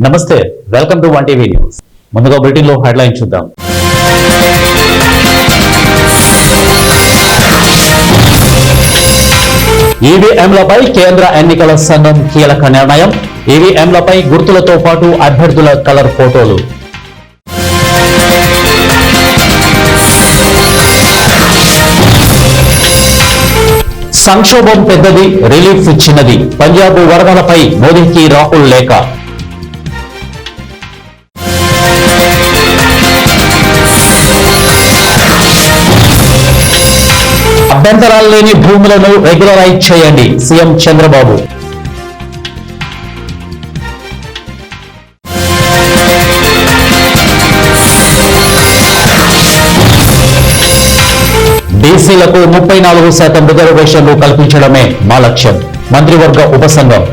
నమస్తే, welcome to one TV news. ముందుగా bulletin లో హెడ్లైన్ చూద్దాం. ఈవీఎంలపై కేంద్ర ఎన్నికల సంఘం కీలక నిర్ణయం. ఈవీఎంలపై గుర్తులతో పాటు అభ్యర్థుల కలర్ ఫోటోలు. సంక్షోభం పెద్దది, రిలీఫ్ చిన్నది. పంజాబ్ వరదలపై మోదీకి రాహుల్ లేఖ. అభ్యంతరాలు లేని భూములను రెగ్యులరైజ్ చేయండి, సీఎం చంద్రబాబు. బీసీలకు 34% రిజర్వేషన్లు కల్పించడమే మా లక్ష్యం, మంత్రివర్గ ఉపసంఘం.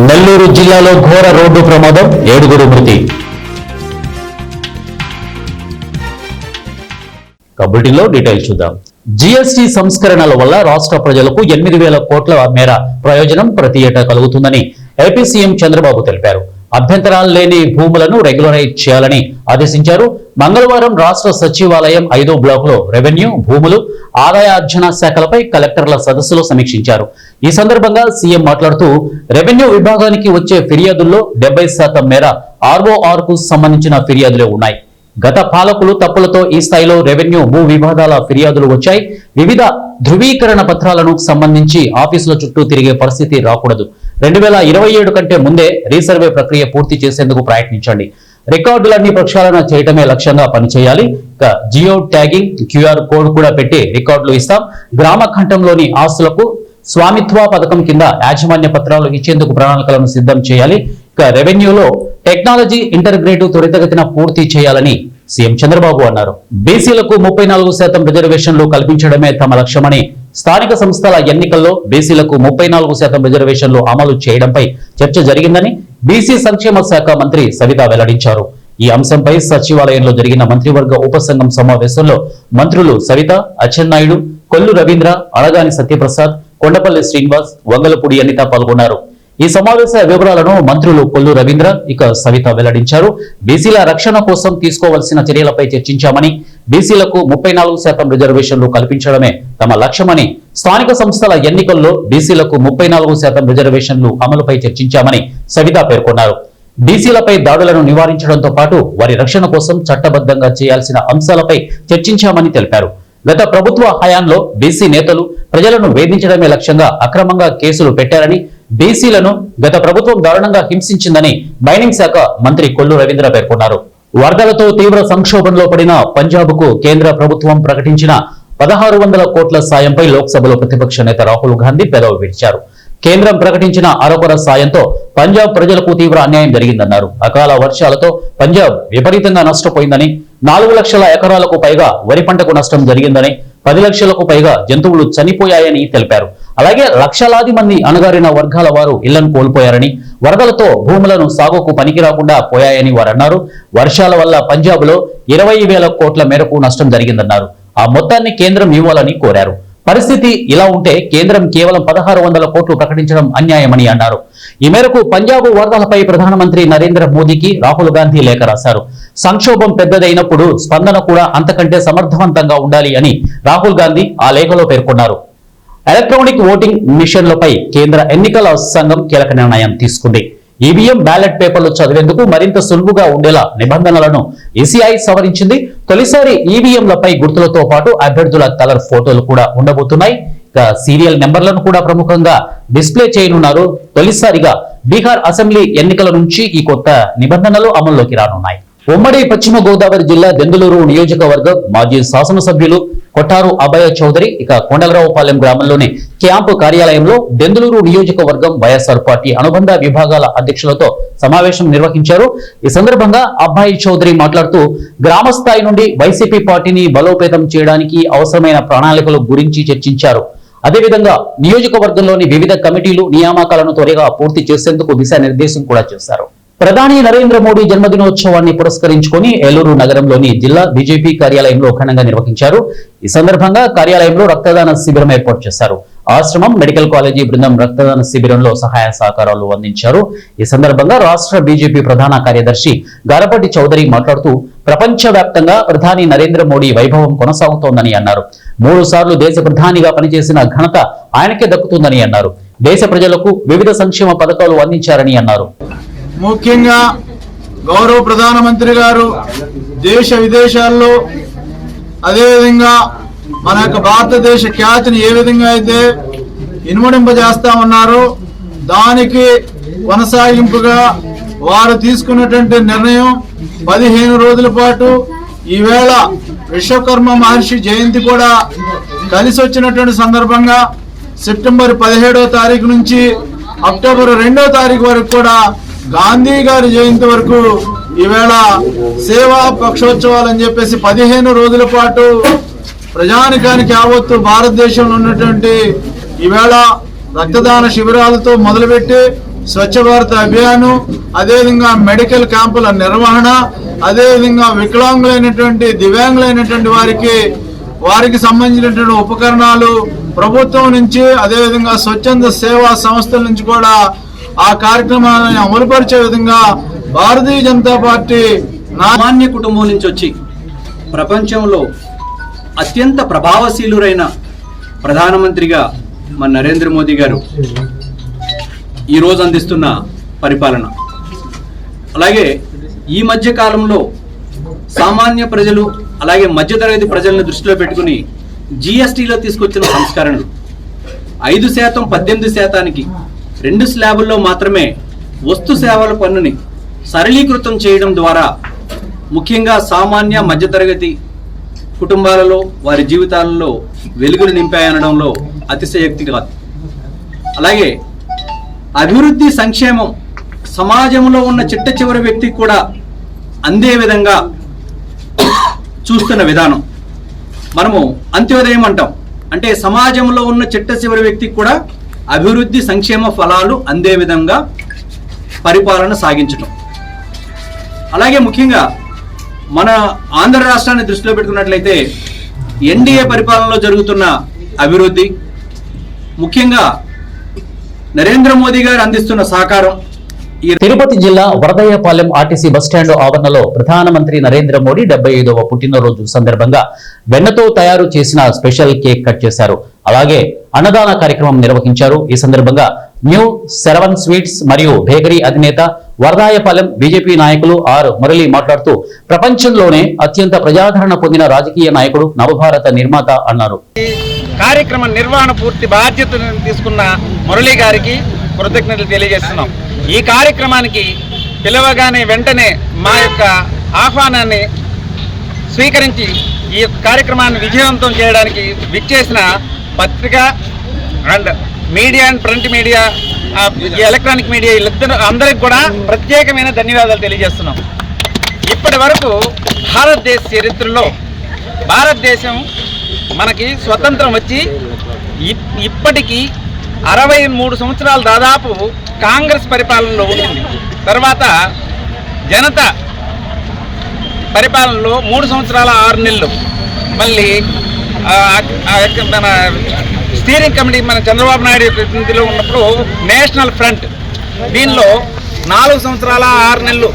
నెల్లూరు జిల్లాలో ఘోర రోడ్డు ప్రమాదం, 7 మృతి. బులెటిన్లో డీటెయిల్స్ చూద్దాం. జీఎస్టీ సంస్కరణల వల్ల రాష్ట్ర ప్రజలకు 8,000 కోట్ల మేర ప్రయోజనం ప్రతి ఏటా కలుగుతుందని ఏపీ సీఎం చంద్రబాబు తెలిపారు. అభ్యంతరాలు లేని భూములను రెగ్యులరైజ్ చేయాలని ఆదేశించారు. మంగళవారం రాష్ట్ర సచివాలయం 5వ బ్లాక్ లో రెవెన్యూ, భూములు, ఆదాయార్జన శాఖలపై కలెక్టర్ల సదస్సులో సమీక్షించారు. ఈ సందర్భంగా సీఎం మాట్లాడుతూ రెవెన్యూ విభాగానికి వచ్చే ఫిర్యాదుల్లో 70% మేర ఆర్ఓఆర్ కు సంబంధించిన ఫిర్యాదులే ఉన్నాయి. గత పాలకులు తప్పులతో ఈ స్థాయిలో రెవెన్యూ, భూ వివాదాల ఫిర్యాదులు వచ్చాయి. వివిధ ధృవీకరణ పత్రాలను సంబంధించి ఆఫీసుల చుట్టూ తిరిగే పరిస్థితి రాకూడదు. 2027 కంటే ముందే రీసర్వే ప్రక్రియ పూర్తి చేసేందుకు ప్రయత్నించండి. రికార్డులన్నీ ప్రక్షాళన చేయటమే లక్ష్యంగా పనిచేయాలి. జియో ట్యాగింగ్, క్యూఆర్ కోడ్ కూడా పెట్టి రికార్డులు ఇస్తాం. గ్రామ ఖండంలోని ఆస్తులకు స్వామిత్వ పథకం కింద యాజమాన్య పత్రాలు ఇచ్చేందుకు ప్రణాళికలను సిద్ధం చేయాలి. రెవెన్యూలో టెక్నాలజీ ఇంటర్గ్రేటివ్ త్వరితగతిన పూర్తి చేయాలని సీఎం చంద్రబాబు అన్నారు. బీసీలకు 34% రిజర్వేషన్లు కల్పించడమే తమ లక్ష్యమని, స్థానిక సంస్థల ఎన్నికల్లో బీసీలకు 34% రిజర్వేషన్లు అమలు చేయడంపై చర్చ జరిగిందని బీసీ సంక్షేమ శాఖ మంత్రి సవిత వెల్లడించారు. ఈ అంశంపై సచివాలయంలో జరిగిన మంత్రివర్గ ఉపసంఘం సమావేశంలో మంత్రులు సవిత, అచ్చెన్నాయుడు, కొల్లు రవీంద్ర, అడగాని సత్యప్రసాద్, కొండపల్లి శ్రీనివాస్, వంగలపూడి అనిత పాల్గొన్నారు. ఈ సమావేశ వివరాలను మంత్రులు కొల్లు రవీంద్ర, సవిత వెల్లడించారు. బీసీల రక్షణ కోసం తీసుకోవాల్సిన చర్యలపై చర్చించామని, బీసీలకు 34% రిజర్వేషన్లు కల్పించడమే తమ లక్ష్యమని, స్థానిక సంస్థల ఎన్నికల్లో బీసీలకు 34% రిజర్వేషన్లు అమలుపై చర్చించామని సవిత పేర్కొన్నారు. బీసీలపై దాడులను నివారించడంతో పాటు వారి రక్షణ కోసం చట్టబద్ధంగా చేయాల్సిన అంశాలపై చర్చించామని తెలిపారు. గత ప్రభుత్వ హయాంలో బీసీ నేతలు ప్రజలను వేధించడమే లక్ష్యంగా అక్రమంగా కేసులు పెట్టారని, బీసీలను గత ప్రభుత్వం దారుణంగా హింసించిందని మైనింగ్ శాఖ మంత్రి కొల్లు రవీంద్ర పేర్కొన్నారు. వరదలతో తీవ్ర సంక్షోభంలో పడిన పంజాబ్ కు కేంద్ర ప్రభుత్వం ప్రకటించిన 1600 కోట్ల సాయంపై లోక్సభలో ప్రతిపక్ష నేత రాహుల్ గాంధీ పెదవి విడిచారు. కేంద్రం ప్రకటించిన అరకొర సాయంతో పంజాబ్ ప్రజలకు తీవ్ర అన్యాయం జరిగిందన్నారు. అకాల వర్షాలతో పంజాబ్ విపరీతంగా నష్టపోయిందని, 4 లక్షల ఎకరాలకు పైగా వరి పంటకు నష్టం జరిగిందని, 10 లక్షలకు పైగా జంతువులు చనిపోయాయని తెలిపారు. అలాగే లక్షలాది మంది అణగారిన వర్గాల వారు ఇళ్లను కోల్పోయారని, వరదలతో భూములను సాగుకు పనికి రాకుండా పోయాయని వారు అన్నారు. వర్షాల వల్ల పంజాబ్ లో 20,000 కోట్ల మేరకు నష్టం జరిగిందన్నారు. ఆ మొత్తాన్ని కేంద్రం ఇవ్వాలని కోరారు. పరిస్థితి ఇలా ఉంటే కేంద్రం కేవలం 1600 కోట్లు ప్రకటించడం అన్యాయమని అన్నారు. ఈ మేరకు పంజాబ్ వరదలపై ప్రధానమంత్రి నరేంద్ర మోదీకి రాహుల్ గాంధీ లేఖ రాశారు. సంక్షోభం పెద్దదైనప్పుడు స్పందన కూడా అంతకంటే సమర్థవంతంగా ఉండాలి అని రాహుల్ గాంధీ ఆ లేఖలో పేర్కొన్నారు. ఎలక్ట్రానిక్ ఓటింగ్ మిషన్లపై కేంద్ర ఎన్నికల సంఘం కీలక నిర్ణయం తీసుకుంది. ఈవీఎం బ్యాలెట్ పేపర్లు చదివేందుకు మరింత సులువుగా ఉండేలా నిబంధనలను ఈసీఐ సవరించింది. తొలిసారి ఈవీఎంలపై గుర్తులతో పాటు అభ్యర్థుల కలర్ ఫోటోలు కూడా ఉండబోతున్నాయి. సీరియల్ నెంబర్లను కూడా ప్రముఖంగా డిస్ప్లే చేయనున్నారు. తొలిసారిగా బీహార్ అసెంబ్లీ ఎన్నికల నుంచి ఈ కొత్త నిబంధనలు అమల్లోకి రానున్నాయి. ఉమ్మడి పశ్చిమ గోదావరి జిల్లా దెందులూరు నియోజకవర్గం మాజీ శాసనసభ్యులు కొట్టారు అభయ చౌదరి కొండలరావుపాలెం గ్రామంలోని క్యాంపు కార్యాలయంలో దెందులూరు నియోజకవర్గం వైఎస్ఆర్ పార్టీ అనుబంధ విభాగాల అధ్యక్షులతో సమావేశం నిర్వహించారు. ఈ సందర్భంగా అభయ చౌదరి మాట్లాడుతూ గ్రామ స్థాయి నుండి వైసీపీ పార్టీని బలోపేతం చేయడానికి అవసరమైన ప్రణాళికల గురించి చర్చించారు. అదేవిధంగా నియోజకవర్గంలోని వివిధ కమిటీలు నియామకాలను త్వరగా పూర్తి చేసేందుకు దిశానిర్దేశం కూడా చేశారు. ప్రధాని నరేంద్ర మోడీ జన్మదినోత్సవాన్ని పురస్కరించుకొని ఏలూరు నగరంలోని జిల్లా బీజేపీ కార్యాలయంలో ఘనంగా నిర్వహించారు. ఈ సందర్భంగా కార్యాలయంలో రక్తదాన శిబిరం ఏర్పాటు చేశారు. ఆశ్రమం, మెడికల్ కాలేజీ బృందం రక్తదాన శిబిరంలో సహాయ సహకారాలు అందించారు. ఈ సందర్భంగా రాష్ట్ర బీజేపీ ప్రధాన కార్యదర్శి గారపటి చౌదరి మాట్లాడుతూ ప్రపంచవ్యాప్తంగా ప్రధాని నరేంద్ర మోడీ వైభవం కొనసాగుతోందని అన్నారు. 3 సార్లు దేశ ప్రధానిగా పనిచేసిన ఘనత ఆయనకే దక్కుతుందని అన్నారు. దేశ ప్రజలకు వివిధ సంక్షేమ పథకాలు అందించారని అన్నారు. ముఖ్యంగా గౌరవ ప్రధానమంత్రి గారు దేశ విదేశాల్లో అదేవిధంగా మన యొక్క భారతదేశ ఖ్యాతిని ఏ విధంగా అయితే ఇనుమడింపజేస్తా ఉన్నారో దానికి కొనసాగింపుగా వారు తీసుకున్నటువంటి నిర్ణయం 15 రోజుల పాటు ఈవేళ విశ్వకర్మ మహర్షి జయంతి కూడా కలిసి వచ్చినటువంటి సందర్భంగా సెప్టెంబర్ 17వ తారీఖు నుంచి అక్టోబర్ 2వ తారీఖు వరకు కూడా గాంధీ గారి జయంతి వరకు ఈవేళ సేవా పక్షోత్సవాలు అని చెప్పేసి 15 రోజుల పాటు ప్రజానికానికి యావత్తు భారతదేశంలో ఉన్నటువంటి ఈవేళ రక్తదాన శిబిరాలతో మొదలుపెట్టి స్వచ్ఛ భారత్ అభియాను, అదేవిధంగా మెడికల్ క్యాంపుల నిర్వహణ, అదేవిధంగా వికలాంగులైనటువంటి దివ్యాంగులైనటువంటి వారికి సంబంధించినటువంటి ఉపకరణాలు ప్రభుత్వం నుంచి, అదేవిధంగా స్వచ్ఛంద సేవా సంస్థల నుంచి కూడా ఆ కార్యక్రమాలను అమలుపరిచే విధంగా భారతీయ జనతా పార్టీ సామాన్య కుటుంబం నుంచి వచ్చి ప్రపంచంలో అత్యంత ప్రభావశీలురైన ప్రధానమంత్రిగా మన నరేంద్ర మోదీ గారు ఈరోజు అందిస్తున్న పరిపాలన, అలాగే ఈ మధ్య కాలంలో సామాన్య ప్రజలు అలాగే మధ్యతరగతి ప్రజలను దృష్టిలో పెట్టుకుని జిఎస్టీలో తీసుకొచ్చిన సంస్కరణలు 5% 18%కి 2 స్లాబుల్లో మాత్రమే వస్తు సేవల పన్నుని సరళీకృతం చేయడం ద్వారా ముఖ్యంగా సామాన్య మధ్యతరగతి కుటుంబాలలో వారి జీవితాలలో వెలుగులు నింపాయనడంలో అతిశయోక్తి కాదు. అలాగే అభివృద్ధి సంక్షేమం సమాజంలో ఉన్న చిట్ట చివరి వ్యక్తికి కూడా అందే విధంగా చూస్తున్న విధానం మనము అంత్యోదయం అంటాం. అంటే సమాజంలో ఉన్న చిట్ట చివరి వ్యక్తికి కూడా అభివృద్ధి సంక్షేమ ఫలాలు అందే విధంగా పరిపాలన సాగించడం. అలాగే ముఖ్యంగా మన ఆంధ్ర రాష్ట్రాన్ని దృష్టిలో పెట్టుకున్నట్లయితే ఎన్డీఏ పరిపాలనలో జరుగుతున్న అభివృద్ధి, ముఖ్యంగా నరేంద్ర మోదీ గారు అందిస్తున్న సహకారం. తిరుపతి జిల్లా వరదయ్యపాలెం ఆర్టీసీ బస్టాండ్ ఆవరణలో ప్రధానమంత్రి నరేంద్ర మోడీ 75వ పుట్టినరోజు సందర్భంగా వెన్నతో తయారు చేసిన స్పెషల్ కేక్ కట్ చేశారు. అలాగే అన్నదాన కార్యక్రమం నిర్వహించారు. ఈ సందర్భంగా న్యూ శరవణ్ స్వీట్స్ మరియు బేకరీ అధినేత వరదాయపాలెం బీజేపీ నాయకులు మురళి మాట్లాడుతూ ప్రపంచంలోనే అత్యంత ప్రజాదరణ పొందిన రాజకీయ నాయకుడు, నవభారత నిర్మాత అన్నారు. కార్యక్రమ నిర్వహణ పూర్తి బాధ్యతను తీసుకున్న మురళి గారికి కృతజ్ఞతలు తెలియజేస్తున్నాం. ఈ కార్యక్రమానికి పిలవగానే వెంటనే మా యొక్క ఆహ్వానాన్ని స్వీకరించి ఈ కార్యక్రమాన్ని విజయవంతం చేయడానికి విచ్చేసిన పత్రిక and media and print media, electronic media అందరికి కూడా ప్రత్యేకమైన ధన్యవాదాలు తెలియజేస్తున్నాం. ఇప్పటి వరకు భారతదేశ చరిత్రలో భారతదేశం మనకి స్వతంత్రం వచ్చి ఇప్పటికీ 63 సంవత్సరాలు దాదాపు కాంగ్రెస్ పరిపాలనలో ఉండింది. తర్వాత జనతా పరిపాలనలో 3 సంవత్సరాల 6 నెలలు, మళ్ళీ మన స్టీరింగ్ కమిటీ మన చంద్రబాబు నాయుడు ప్రతినిధిలో ఉన్నప్పుడు నేషనల్ ఫ్రంట్, దీనిలో 4 సంవత్సరాల 6 నెలలు.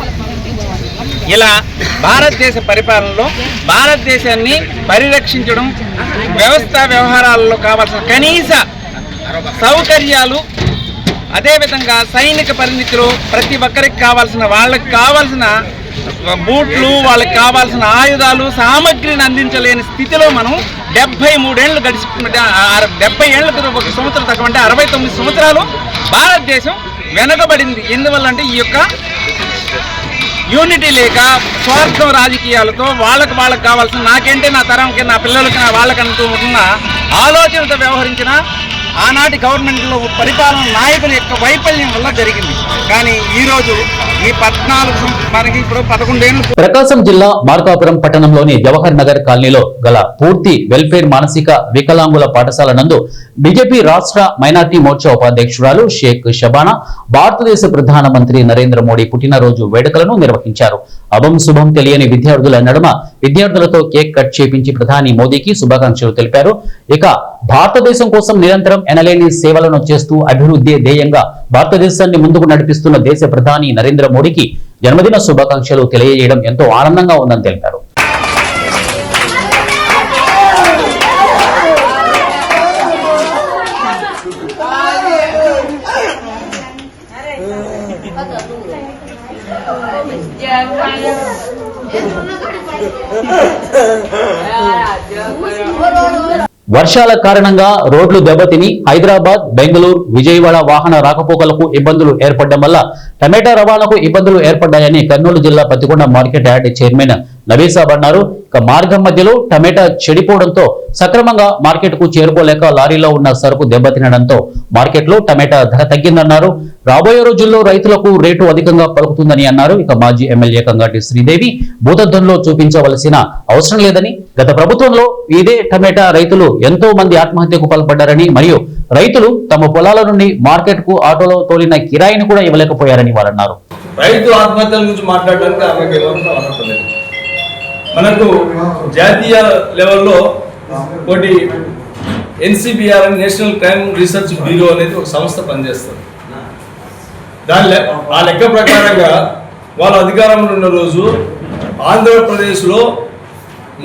ఇలా భారతదేశ పరిపాలనలో భారతదేశాన్ని పరిరక్షించడం, వ్యవస్థ వ్యవహారాలలో కావాల్సిన కనీస సౌకర్యాలు, అదేవిధంగా సైనిక పరిణితిలో ప్రతి ఒక్కరికి వాళ్ళకి కావాల్సిన బూట్లు, వాళ్ళకి కావాల్సిన ఆయుధాలు, సామగ్రిని అందించలేని స్థితిలో మనం 73 ఏళ్ళు గడిచిపోయిన 70 ఏళ్ళకు ఒక సంవత్సరం తక్కువ అంటే 69 సంవత్సరాలు భారతదేశం వెనకబడింది. ఎందువల్ల అంటే ఈ యొక్క యూనిటీ లేక స్వార్థం రాజకీయాలతో వాళ్ళకి కావాల్సిన నాకేంటే నా తరంకి నా పిల్లలకి నా వాళ్ళకంటూ ఉన్న ఆలోచనతో వ్యవహరించిన ఆనాటి గవర్నమెంట్లో పరిపాలన నాయకుల యొక్క వైఫల్యం వల్ల జరిగింది. కానీ ఈరోజు ఈ 14 మనకి ఇప్పుడు 11 ఏళ్ళు. ప్రకాశం జిల్లా మార్కాపురం పట్టణంలోని జవహర్ నగర్ కాలనీలో గల పూర్తి వెల్ఫేర్ మానసిక వికలాంగుల పాఠశాల నందు బీజేపీ రాష్ట్ర మైనార్టీ మోర్చా ఉపాధ్యక్షురాలు షేక్ షబానా భారతదేశ ప్రధానమంత్రి నరేంద్ర మోడీ పుట్టినరోజు వేడుకలను నిర్వహించారు. అభం శుభం తెలియని విద్యార్థుల నడుమ విద్యార్థులతో కేక్ కట్ చేపించి ప్రధాని మోదీకి శుభాకాంక్షలు తెలిపారు. ఇక భారతదేశం కోసం నిరంతరం ఎనలేని సేవలను చేస్తూ అభివృద్ధి ధ్యేయంగా భారతదేశాన్ని ముందుకు నడిపిస్తున్న దేశ ప్రధాని నరేంద్ర మోడీకి జన్మదిన శుభాకాంక్షలు తెలియజేయడం ఎంతో ఆనందంగా ఉందని తెలిపారు. వర్షాల కారణంగా రోడ్లు దెబ్బతిని హైదరాబాద్, బెంగళూరు, విజయవాడ వాహన రాకపోకలకు ఇబ్బందులు ఏర్పడడం వల్ల టమాటా రవాణాకు ఇబ్బందులు ఏర్పడ్డాయని కర్నూలు జిల్లా పత్తికొండ మార్కెట్ యార్డ్ చైర్మన్ నబీసాబ్ అన్నారు. ఇక మార్గం మధ్యలో టమాటా చెడిపోవడంతో సక్రమంగా మార్కెట్ కు చేరుకోలేక లారీలో ఉన్న సరుకు దెబ్బతినడంతో మార్కెట్ లో టమాటా ధర తగ్గిందన్నారు. రాబోయే రోజుల్లో రైతులకు రేటు అధికంగా పలుకుతుందని అన్నారు. ఇక మాజీ ఎమ్మెల్యే కంగాటి శ్రీదేవి భూతద్దంలో చూపించవలసిన అవసరం లేదని, గత ప్రభుత్వంలో ఇదే టమాటా రైతులు ఎంతో మంది ఆత్మహత్యకు పాల్పడ్డారని, మరియు రైతులు తమ పొలాల నుండి మార్కెట్ కు ఆటోలో తోలిన కిరాయిని కూడా ఇవ్వలేకపోయారని వారన్నారు. రైతు ఆత్మహత్యల గురించి మాట్లాడడానికి ఆమెకు ఏమన్నా అవసరం లేదు. మనకు జాతీయ లెవెల్లో ఒకటి ఎన్సిబిఆర్ అని నేషనల్ క్రైమ్ రీసెర్చ్ బ్యూరో అనేది ఒక సంస్థ పనిచేస్తుంది. ఆ లెక్క ప్రకారంగా వాళ్ళ అధికారంలో ఉన్న రోజు ఆంధ్రప్రదేశ్లో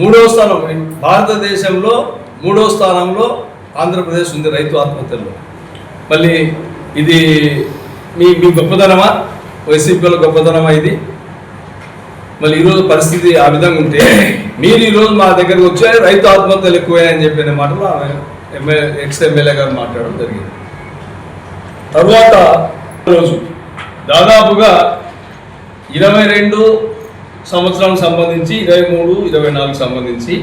3వ స్థానం, భారతదేశంలో 3వ స్థానంలో ఆంధ్రప్రదేశ్ ఉంది రైతు ఆత్మహత్యల్లో. మళ్ళీ ఇది మీ గొప్పతనమా, వైసీపీలో గొప్పతనమా ఇది? మళ్ళీ ఈరోజు పరిస్థితి ఆ విధంగా ఉంటే మీరు ఈరోజు మా దగ్గరకు వచ్చి రైతు ఆత్మహత్యలు ఎక్కువని చెప్పిన మాటలు ఎక్స్ ఎమ్మెల్యే గారు మాట్లాడడం జరిగింది. తర్వాత రోజు దాదాపుగా 22 సంవత్సరాలకు సంబంధించి 23, 24 సంబంధించి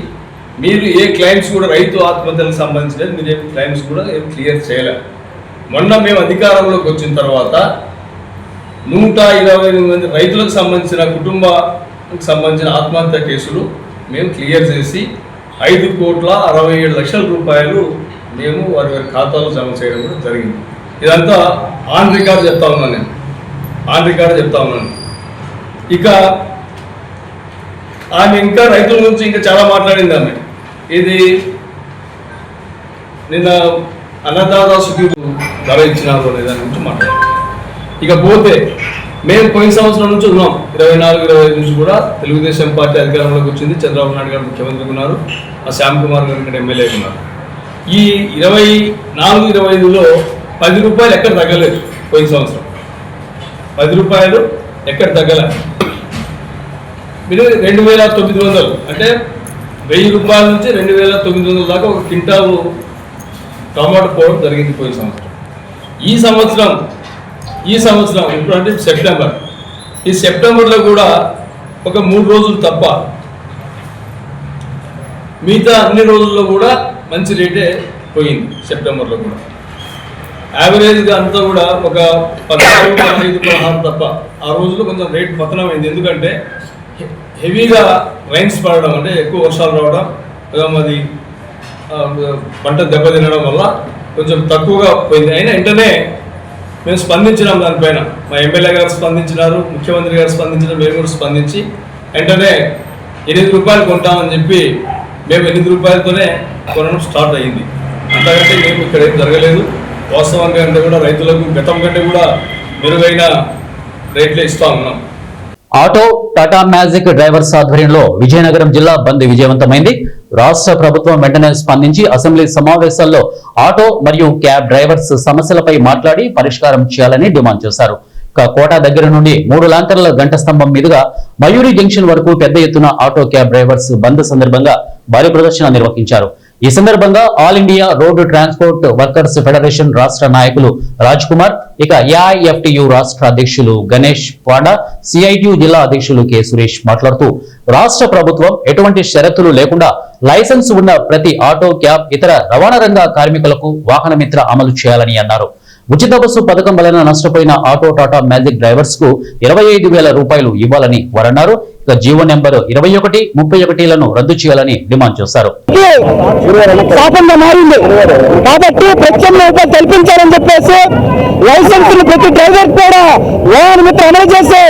మీరు ఏ క్లైమ్స్ కూడా రైతు ఆత్మహత్యలకు సంబంధించిన మీరు ఏ క్లైమ్స్ కూడా ఏం క్లియర్ చేయలేదు. మొన్న మేము అధికారంలోకి వచ్చిన తర్వాత 128 మంది రైతులకు సంబంధించిన కుటుంబానికి సంబంధించిన ఆత్మహత్య కేసులు మేము క్లియర్ చేసి 5,67,00,000 రూపాయలు మేము వారి ఖాతాలో జమ చేయడం కూడా జరిగింది. ఇదంతా ఆన్ రికార్డ్ చెప్తా ఉన్నాను నేను, ఆన్ రికార్డ్ చెప్తా ఉన్నాను. ఇక ఆమె ఇంకా రైతుల గురించి ఇంకా చాలా మాట్లాడింది. ఆమె ఇది నిన్న అన్నదాత సుఖీకు ధర ఇచ్చినారు అనే దాని గురించి మాట్లాడారు. ఇక పోతే మేము పోయిన సంవత్సరం నుంచి ఉన్నాం, 24-25 నుంచి కూడా తెలుగుదేశం పార్టీ అధికారంలోకి వచ్చింది. చంద్రబాబు నాయుడు గారు ముఖ్యమంత్రి ఉన్నారు, ఆ శ్యామ్ కుమార్ గారు ఇక్కడ ఎమ్మెల్యే ఉన్నారు. ఈ 24-25లో 10 రూపాయలు ఎక్కడ తగ్గలేదు. పోయిన సంవత్సరం 10 రూపాయలు ఎక్కడ తగ్గలేదు. మీరు 2,900 అంటే 1000 రూపాయల నుంచి 2,900 దాకా ఒక క్వింటాలు టమాటో పోవడం జరిగింది పోయిన సంవత్సరం. ఈ సంవత్సరం ఇప్పుడు అంటే సెప్టెంబర్, ఈ సెప్టెంబర్లో కూడా ఒక 3 రోజులు తప్ప మిగతా అన్ని రోజుల్లో కూడా మంచి రేటే పోయింది. సెప్టెంబర్లో కూడా యావరేజ్గా అంతా కూడా ఒక 14-15-16 తప్ప ఆ రోజుల్లో కొంచెం రేట్ పతనం అయింది. ఎందుకంటే హెవీగా రైన్స్ పడడం, అంటే ఎక్కువ వర్షాలు రావడం, అది పంట దెబ్బతినడం వల్ల కొంచెం తక్కువగా పోయింది. అయినా వెంటనే మేము స్పందించినాం దానిపైన. మా ఎమ్మెల్యే గారు స్పందించినారు, ముఖ్యమంత్రి గారు స్పందించినారు, మేము కూడా స్పందించి వెంటనే 8 రూపాయలు కొంటామని చెప్పి మేము 8 రూపాయలతోనే కొనడం స్టార్ట్ అయ్యింది. అంతకంటే మేము ఇక్కడ ఏం జరగలేదు. వాస్తవంగా అంటే కూడా రైతులకు గతం కంటే కూడా మెరుగైన రేట్లే ఇస్తా ఉన్నాం. ఆటో టాటా మ్యాజిక్ డ్రైవర్స్ ఆధ్వర్యంలో విజయనగరం జిల్లా బంద్ విజయవంతమైంది. రాష్ట్ర ప్రభుత్వం వెంటనే స్పందించి అసెంబ్లీ సమావేశాల్లో ఆటో మరియు క్యాబ్ డ్రైవర్స్ సమస్యలపై మాట్లాడి పరిష్కారం చేయాలని డిమాండ్ చేశారు. కోట దగ్గర నుండి 3 లాంతర్ల గంట స్తంభం మీదుగా మయూరి జంక్షన్ వరకు పెద్ద ఎత్తున ఆటో క్యాబ్ డ్రైవర్స్ బంద్ సందర్భంగా భారీ ప్రదర్శన నిర్వహించారు. ఈ సందర్భంగా all India road transport workers federation రాష్ట్ర నాయకులు రాజ్ కుమార్, ఇక ఏఐఎఫ్టియు రాష్ట్ర అధ్యక్షులు గణేష్ పాండా, సిఐటియు జిల్లా అధ్యక్షులు కె సురేష్ మాట్లాడుతూ రాష్ట్ర ప్రభుత్వం ఎటువంటి షరతులు లేకుండా లైసెన్స్ ఉన్న ప్రతి ఆటో, క్యాబ్, ఇతర రవాణా రంగ కార్మికులకు వాహన మిత్ర అమలు చేయాలని అన్నారు. ఉచిత బస్సు పథకం వలన నష్టపోయిన ఆటో టాటా మ్యాజిక్ డ్రైవర్స్ కు 25,000 రూపాయలు ఇవ్వాలని వారన్నారు. జీవో నెంబర్ 21, 31లను రద్దు చేయాలని డిమాండ్ చేశారు. శాపంగా మారింది కాబట్టి ప్రత్యామ్నాయంగా కల్పించాలని చెప్పేసి లైసెన్స్ ప్రతి డ్రైవర్ కూడా వాహన మిత్ర అమలు చేసి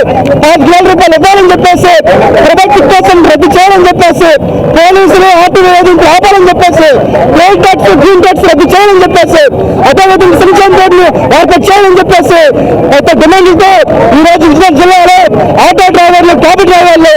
5,000 రూపాయలు ఇవ్వాలని చెప్పేసి, ప్రైవేట్ కోసం రద్దు చేయాలని చెప్పేసి, పోలీసులు ఆర్టీఓ వేధింపులు ఆపాలని చెప్పేసి, ట్రేడ్ ట్యాక్స్, గ్రీన్ ట్యాక్స్ రద్దు చేయాలని చెప్పేసి, అదేవిధంగా సంక్షేమ బోర్డును ఏర్పాటు చేయాలని చెప్పేసి కొత్త డిమాండ్లతో ఈ రోజు విజయనగరం జిల్లాలో ఆటో డ్రైవర్లు, క్యాబ్ డ్రైవర్లు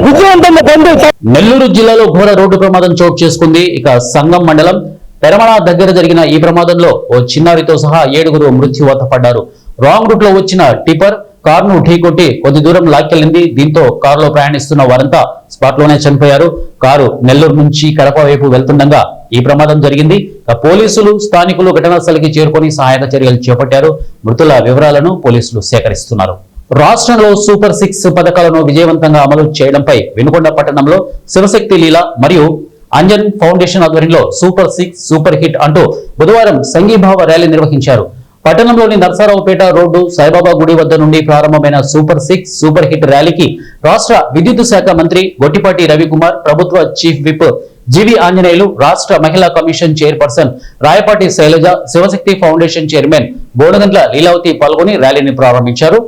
విజయవంతంగా బంద్. నెల్లూరు జిల్లాలో ఘోర రోడ్డు ప్రమాదం చోటు చేసుకుంది. ఇక సంగం మండలం పెరమణ దగ్గర జరిగిన ఈ ప్రమాదంలో ఓ చిన్నారితో సహా 7గురు మృత్యువాత పడ్డారు. రాంగ్ రూట్ లో వచ్చిన టిప్పర్ కారును ఢీకొట్టి కొద్ది దూరం లాక్కెళ్లింది. దీంతో కారులో ప్రయాణిస్తున్న వారంతా స్పాట్ లోనే చనిపోయారు. కారు నెల్లూరు నుంచి కడప వైపు వెళ్తుండగా ఈ ప్రమాదం జరిగింది. పోలీసులు, స్థానికులు ఘటనా స్థలికి చేరుకొని సహాయక చర్యలు చేపట్టారు. మృతుల వివరాలను పోలీసులు సేకరిస్తున్నారు. రాష్ట్రంలో సూపర్ 6 పథకాలను విజయవంతంగా అమలు చేయడంపై వినుకొండ పట్టణంలో శివశక్తి లీల మరియు అంజన్ ఫౌండేషన్ ఆధ్వర్యంలో సూపర్ 6 సూపర్ హిట్ అంటూ బుధవారం సంఘీభావ ర్యాలీ నిర్వహించారు. పట్టణంలోని నర్సారావుపేట రోడ్డు సాయిబాబా గుడి వద్ద నుండి ప్రారంభమైన సూపర్ 6 సూపర్ హిట్ ర్యాలీకి రాష్ట్ర విద్యుత్ శాఖ మంత్రి గొట్టిపాటి రవికుమార్, ప్రభుత్వ చీఫ్ విప్ జీవి ఆంజనేయులు, రాష్ట్ర మహిళా commission chairperson Rayapati Sailaja, Shivashakti foundation chairman Bonagantla Leelavathi పాల్గొని ర్యాలీని ప్రారంభించారు.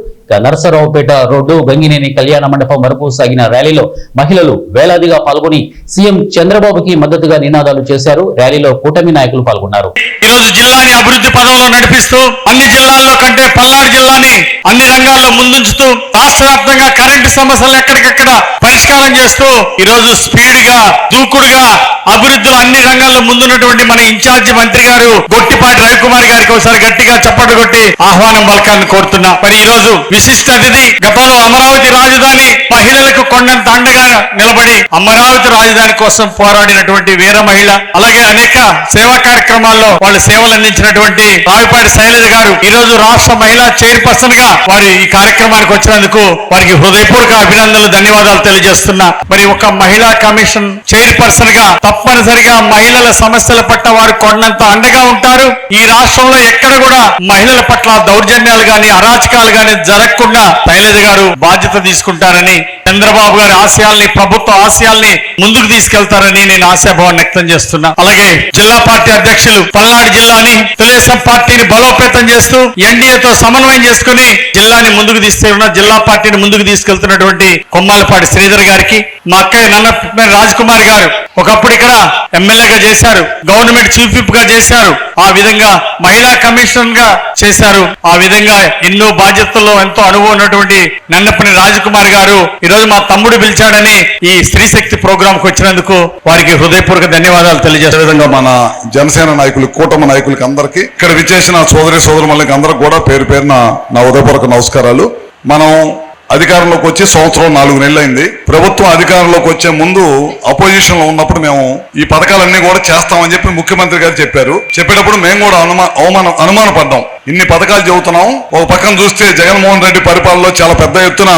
నరసరావుపేట రోడ్డు గంగినేని కళ్యాణ మండపం వరకు సాగిన ర్యాలీలో మహిళలు వేలాదిగా పాల్గొని సీఎం చంద్రబాబుకి మద్దతుగా నినాదాలు చేశారు. ర్యాలీలో కూటమి నాయకులు పాల్గొన్నారు. ఈరోజు జిల్లాని అభివృద్ధి పదంలో నడిపిస్తూ అన్ని జిల్లాల్లో కంటే పల్నాడు జిల్లాని అన్ని రంగాల్లో ముందుంచుతూ రాష్ట్ర వ్యాప్తంగా కరెంటు సమస్యలను ఎక్కడికెక్కడ పరిష్కారం చేస్తూ ఈరోజు స్పీడ్ గా, దూకుడుగా అభివృద్ధిలో అన్ని రంగాల్లో ముందున్నటువంటి మన ఇన్ఛార్జి మంత్రి గారు గొట్టిపాటి రవికుమార్ గారికి ఒకసారి గట్టిగా చప్పట్లు కొట్టి ఆహ్వానం పలకాలని కోరుతున్నా. మరి ఈ రోజు విశిష్ట అతిథి, గతంలో అమరావతి రాజధాని మహిళలకు కొండంత అండగా నిలబడి అమరావతి రాజధాని కోసం పోరాడినటువంటి వీర మహిళ, అలాగే అనేక సేవా కార్యక్రమాల్లో వాళ్ళు సేవలు అందించినటువంటి రాయపాటి శైలజ గారు ఈ రోజు రాష్ట్ర మహిళా చైర్పర్సన్ గా వారి ఈ కార్యక్రమానికి వచ్చినందుకు వారికి హృదయపూర్వక అభినందనలు, ధన్యవాదాలు తెలియజేస్తున్నా. మరి ఒక మహిళా కమిషన్ చైర్పర్సన్ గా తప్పనిసరిగా మహిళల సమస్యల పట్ల వారు కొండంత అండగా ఉంటారు. ఈ రాష్ట్రంలో ఎక్కడ కూడా మహిళల పట్ల దౌర్జన్యాలు గాని, అరాచకాలు గాని జరగకుండా శైలజ గారు బాధ్యత తీసుకుంటారని, చంద్రబాబు గారి ఆశయాల్ని, ప్రభుత్వ ఆశయాల్ని ముందుకు తీసుకెళ్తారని నేను ఆశాభావం వ్యక్తం చేస్తున్నా. అలాగే జిల్లా పార్టీ అధ్యక్షులు పల్నాడు జిల్లాని, తెలుగుదేశం పార్టీని బలోపేతం చేస్తూ ఎన్డీఏతో సమన్వయం చేసుకుని జిల్లాని ముందుకు తీసుకెళ్తున్న, జిల్లా పార్టీని ముందుకు తీసుకెళ్తున్నటువంటి కొమ్మాలపాటి శ్రీధర్ గారికి, మా అక్కయ్య నన్నపనేని రాజకుమారి గారు ఒకప్పుడు ఇక్కడ ఎమ్మెల్యేగా చేశారు, గవర్నమెంట్ చీఫ్ విప్ గా చేశారు, ఆ విధంగా మహిళా కమిషన్ గా చేశారు. ఆ విధంగా ఎన్నో బాధ్యతల్లో ఎంతో అనుభవం ఉన్నటువంటి నన్నపనేని రాజకుమారి గారు ఈరోజు మా తమ్ముడు పిలిచాడని ఈ స్త్రీ శక్తి ప్రోగ్రామ్ కు వచ్చినందుకు వారికి హృదయపూర్వక ధన్యవాదాలు తెలియజేస్తారు. విధంగా మన జనసేన నాయకులు, కూటమి నాయకులకి అందరికీ, ఇక్కడ విచ్చేసిన సోదరి సోదరులకి అందరికి కూడా పేరు పేరున నా హృదయపూర్వక నమస్కారాలు. మనం అధికారంలోకి వచ్చి 1.4 నెలలు అయింది. ప్రభుత్వం అధికారంలోకి వచ్చే ముందు అపోజిషన్ లో ఉన్నప్పుడు మేము ఈ పథకాలన్నీ కూడా చేస్తామని చెప్పి ముఖ్యమంత్రి గారు చెప్పారు. చెప్పేటప్పుడు మేము కూడా అనుమానపడ్డాం. ఇన్ని పథకాలు చెబుతున్నాం, ఒక పక్కన చూస్తే జగన్మోహన్ రెడ్డి పరిపాలనలో చాలా పెద్ద ఎత్తున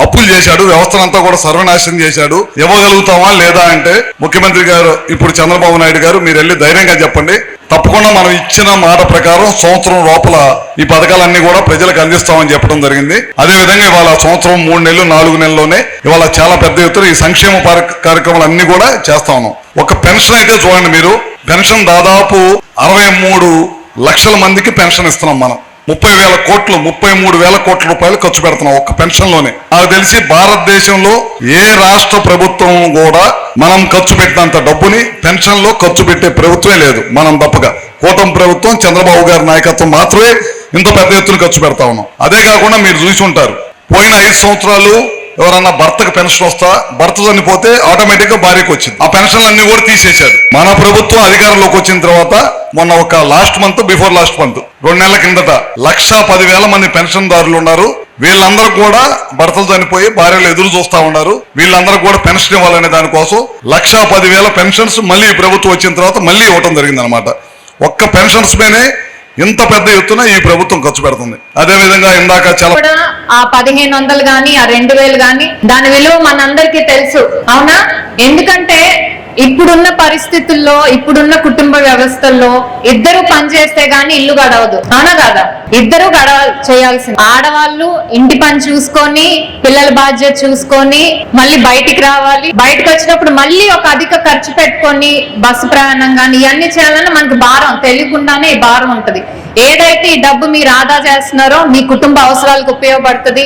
అప్పులు చేశాడు, వ్యవస్థనంతా కూడా సర్వనాశనం చేశాడు, ఇవ్వగలుగుతామా లేదా అంటే ముఖ్యమంత్రి గారు ఇప్పుడు చంద్రబాబు నాయుడు గారు మీరు వెళ్ళి ధైర్యంగా చెప్పండి, తప్పకుండా మనం ఇచ్చిన మాట ప్రకారం సంవత్సరం లోపల ఈ పథకాలన్నీ కూడా ప్రజలకు అందిస్తామని చెప్పడం జరిగింది. అదేవిధంగా ఇవాళ సంవత్సరం 3 నెలలు 4 నెలల్లోనే ఇవాళ చాలా పెద్ద ఎత్తున ఈ సంక్షేమ కార్యక్రమాలు అన్ని కూడా చేస్తా ఉన్నాం. ఒక పెన్షన్ అయితే చూడండి మీరు, పెన్షన్ దాదాపు 63 లక్షల మందికి పెన్షన్ ఇస్తున్నాం. మనం 30,000 కోట్లు, 33,000 కోట్ల రూపాయలు ఖర్చు పెడుతున్నాం ఒక్క పెన్షన్ లోనే. నాకు తెలిసి భారతదేశంలో ఏ రాష్ట్ర ప్రభుత్వం కూడా మనం ఖర్చు పెట్టినంత డబ్బుని పెన్షన్ లో ఖర్చు పెట్టే ప్రభుత్వమే లేదు, మనం తప్పగా. కూటమి ప్రభుత్వం, చంద్రబాబు గారి నాయకత్వం మాత్రమే ఇంత పెద్ద ఎత్తున ఖర్చు పెడతా ఉన్నాం. అదే కాకుండా మీరు చూసి ఉంటారు, పోయిన 5 సంవత్సరాలు ఎవరన్నా భర్తకు పెన్షన్ వస్తా, భర్త చనిపోతే ఆటోమేటిక్ గా భార్యకు వచ్చింది. ఆ పెన్షన్లన్నీ కూడా తీసేశాడు. మన ప్రభుత్వం అధికారంలోకి వచ్చిన తర్వాత మొన్న ఒక బిఫోర్ లాస్ట్ మంత్ 2 నెలల కిందట 1,10,000 మంది పెన్షన్ దారులు ఉన్నారు. వీళ్ళందరూ కూడా భర్తలు చనిపోయి భార్యలు ఎదురు చూస్తా ఉన్నారు. వీళ్ళందరూ కూడా పెన్షన్ ఇవ్వాలనే దానికోసం 1,10,000 పెన్షన్స్ మళ్ళీ ఈ ప్రభుత్వం వచ్చిన తర్వాత మళ్ళీ ఇవ్వటం జరిగింది అనమాట. ఒక్క పెన్షన్స్ మీనే ఇంత పెద్ద ఎత్తున ఈ ప్రభుత్వం ఖర్చు పెడుతుంది. అదే విధంగా ఇందాక చాలా ఆ 1,500 గాని, ఆ 2,000 గాని దాని విలువ మనందరికీ తెలుసు, అవునా? ఎందుకంటే ఇప్పుడున్న పరిస్థితుల్లో, ఇప్పుడున్న కుటుంబ వ్యవస్థల్లో ఇద్దరు పనిచేస్తే గానీ ఇల్లు గడవదు, అవునా కదా? ఇద్దరు చేయాల్సింది. ఆడవాళ్ళు ఇంటి పని చూసుకొని, పిల్లల బాధ్యత చూసుకొని మళ్ళీ బయటికి రావాలి. బయటకు వచ్చినప్పుడు మళ్ళీ ఒక అధిక ఖర్చు పెట్టుకొని బస్సు ప్రయాణం కానీ ఇవన్నీ చేయాలని మనకు భారం, తెలియకుండానే ఈ భారం ఉంటది. ఏదైతే ఈ డబ్బు మీరు ఆదా చేస్తున్నారో మీ కుటుంబ అవసరాలకు ఉపయోగపడుతుంది,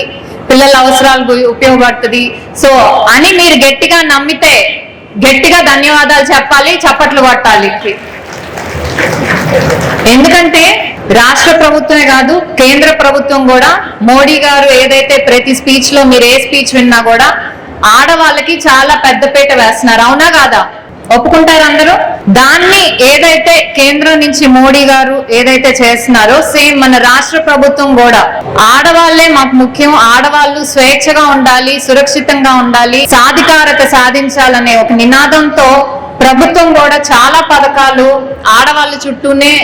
పిల్లల అవసరాలకు ఉపయోగపడుతుంది. సో అని మీరు గట్టిగా నమ్మితే గట్టిగా ధన్యవాదాలు చెప్పాలి, చప్పట్లు కొట్టాలి. ఎందుకంటే రాష్ట్ర ప్రభుత్వమే కాదు, కేంద్ర ప్రభుత్వం కూడా, మోడీ గారు ఏదైతే ప్రతి స్పీచ్ లో మీరు ఏ స్పీచ్ విన్నా కూడా ఆడవాళ్ళకి చాలా పెద్దపీట వేస్తున్నారు, అవునా కాదా? ఒప్పుకుంటారు అందరూ? దాన్ని ఏదైతే కేంద్రం నుంచి మోడీ గారు ఏదైతే చేస్తున్నారో సేమ్ మన రాష్ట్ర ప్రభుత్వం కూడా ఆడవాళ్లే మాకు ముఖ్యం, ఆడవాళ్ళు స్వేచ్ఛగా ఉండాలి, సురక్షితంగా ఉండాలి, సాధికారత సాధించాలనే ఒక నినాదంతో ప్రభుత్వం కూడా చాలా పథకాలు ఆడవాళ్ళ చుట్టూనే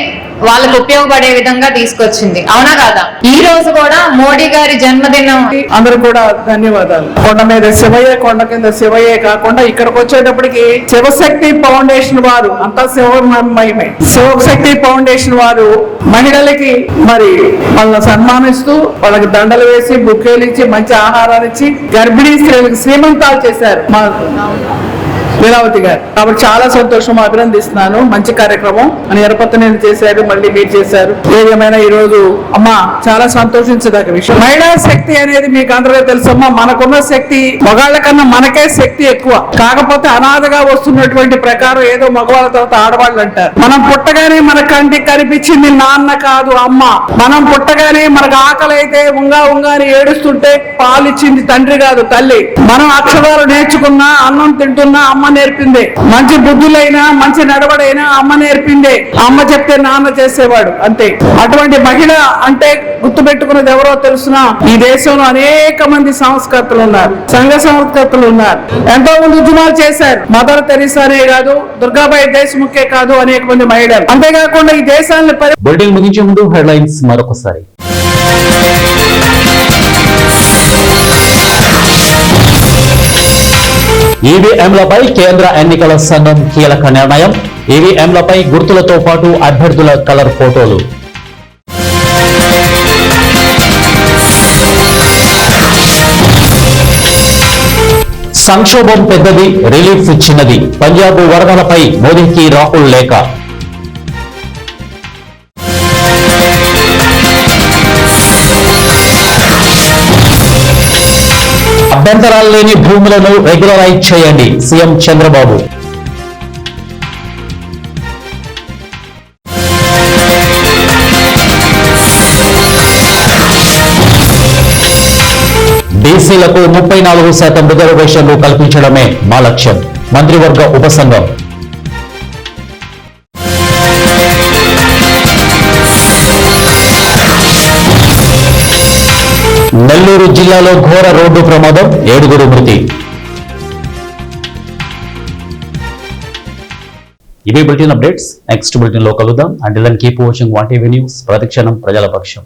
వాళ్ళకు ఉపయోగపడే విధంగా తీసుకొచ్చింది, అవునా కాదా? ఈ రోజు కూడా మోడీ గారి జన్మదినం. అందరూ కూడా ధన్యవాదాలు. కొండ మీద శివయ్య, కొండ కింద శివయ్యే కాకుండా ఇక్కడికి వచ్చేటప్పటికి శివశక్తి ఫౌండేషన్ వారు, అంతా శివమయమే, శివశక్తి ఫౌండేషన్ వారు మహిళలకి మరి వాళ్ళని సన్మానిస్తూ వాళ్ళకి దండలు వేసి, బుక్కేలు ఇచ్చి, మంచి ఆహారాలు ఇచ్చి గర్భిణీ స్త్రీలకు శ్రీమంతాలు చేశారు మా లీలావతి గారు. కాబట్టి చాలా సంతోషం, అభినందిస్తున్నాను. మంచి కార్యక్రమం అని ఎరపత్తనేని చేశారు, మళ్ళీ మీరు చేశారు. ఏదేమైనా ఈ రోజు అమ్మా చాలా సంతోషించదగ్గ విషయం. మహిళా శక్తి అనేది మీకు అందరికీ తెలుసమ్మా. మనకున్న శక్తి మగాళ్ళ కన్నా మనకే శక్తి ఎక్కువ. కాకపోతే అనాథగా వస్తున్నటువంటి ప్రకారం ఏదో మగవాళ్ళ తర్వాత ఆడవాళ్ళు అంటారు. మనం పుట్టగానే మన కంటికి కనిపించింది నాన్న కాదు అమ్మ. మనం పుట్టగానే మనకు ఆకలి అయితే ఉంగాని ఏడుస్తుంటే పాలిచ్చింది తండ్రి కాదు తల్లి. మనం అక్షరాలు నేర్చుకున్నా, అన్నం తింటున్నా అమ్మ నేర్పిందే. మంచి బుద్ధులైనా, మంచి నడవడైనా అమ్మ నేర్పిందే. అమ్మ చెప్తే నాన్న చేసేవాడు, అంతే. అటువంటి మహిళ అంటే గుర్తుపెట్టుకున్నది ఎవరో తెలుసునా? ఈ దేశంలో అనేక మంది సంస్కర్తలు ఉన్నారు, సంఘ సంస్కర్తలు ఉన్నారు, ఎంతో మంది ఉద్యమాలు చేశారు. మదర్ తెరీసానే కాదు, దుర్గాబాయి దేశ్ముఖే కాదు, అనేక మంది మహిళలు. అంతేకాకుండా ఈ దేశాన్ని బులెటిన్ ముగించే ముందు హెడ్లైన్స్ మరొకసారి. ఈవీఎంలపై కేంద్ర ఎన్నికల సంఘం కీలక నిర్ణయం. ఈవీఎంలపై గుర్తులతో పాటు అభ్యర్థుల కలర్ ఫోటోలు. సంక్షోభం పెద్దది, రిలీఫ్ చిన్నది. పంజాబ్ వరదలపై మోదీకి రాహుల్ లేఖ. అభ్యంతరాలు లేని భూములను రెగ్యులరైజ్ చేయండి, సీఎం చంద్రబాబు. బీసీలకు 34% రిజర్వేషన్లు కల్పించడమే మా లక్ష్యం, మంత్రివర్గ ఉపసంఘం. నెల్లూరు జిల్లాలో ఘోర రోడ్డు ప్రమాదం, 7 మృతి. ఇవి బులెటిన్ అప్డేట్స్. నెక్స్ట్ బులెటిన్ లో కలుద్దాం. Until then keep watching 1TV news, ప్రతిక్షణం ప్రజల పక్షం.